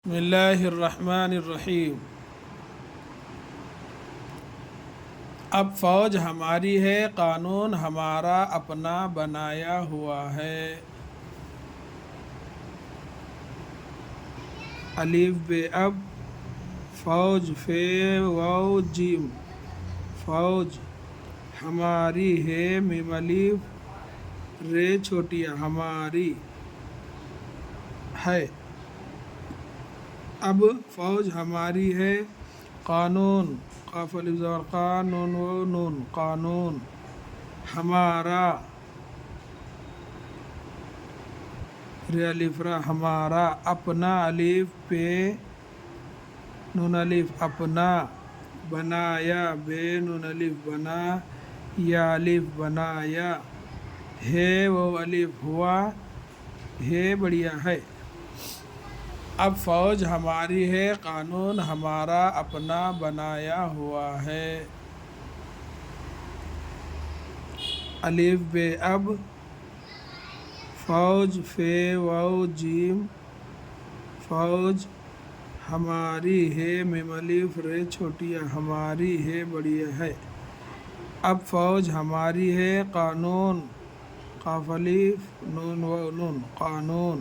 بسم اللہ الرحمن الرحیم۔ اب فوج ہماری ہے، قانون ہمارا اپنا بنایا ہوا ہے۔ الف بے اب، فوج فے واو جیم، فوج ہماری ہے، میم الف رے چھوٹیا ہماری ہے۔ اب فوج ہماری ہے، قانون قاف الف زبر قا نون و نون، قانون ہمارا رے الف را ہمارا، اپنا الف پہ نون الف اپنا، بنایا بے نون الف بنا، یا الف بنایا، ہے وہ الف ہوا، ہے بڑھیا ہے۔ اب فوج ہماری ہے، قانون ہمارا اپنا بنایا ہوا ہے۔ الف بے اب، فوج فے واو جیم، فوج ہماری ہے، میم الف رے چھوٹیا ہماری ہے بڑھیا ہے۔ اب فوج ہماری ہے، قانون قاف الف نون و نون، قانون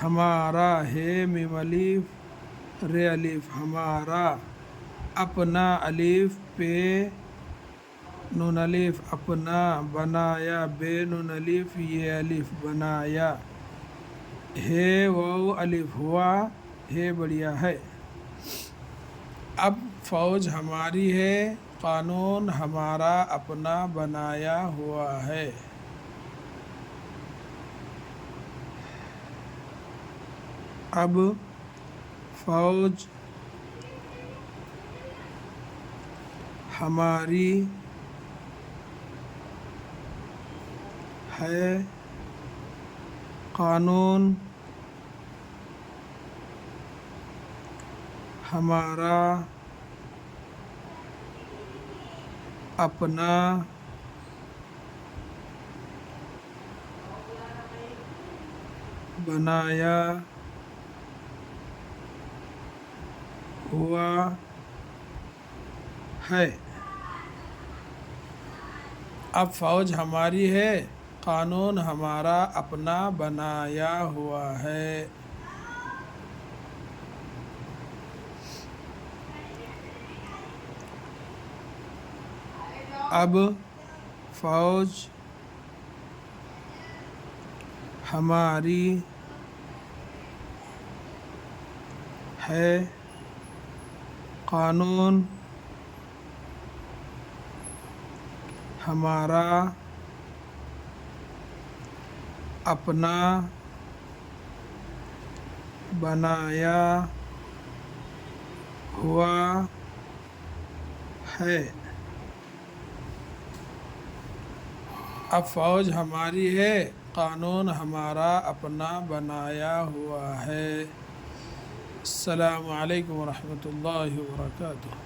ہمارا ہے، میم الف رے الف ہمارا، اپنا الف پہ نون الف اپنا، بنایا بے نون الف یہ الف بنایا، ہے وہ الف ہوا، ہے بڑھیا ہے۔ اب فوج ہماری ہے، قانون ہمارا اپنا بنایا ہوا ہے۔ اب فوج ہماری ہے، قانون ہمارا اپنا بنایا ہوا ہے۔ اب فوج ہماری ہے، قانون ہمارا اپنا بنایا ہوا ہے۔ اب فوج ہماری ہے، قانون ہمارا اپنا بنایا ہوا ہے۔ اب فوج ہماری ہے، قانون ہمارا اپنا بنایا ہوا ہے۔ السلام علیکم ورحمۃ اللہ وبرکاتہ۔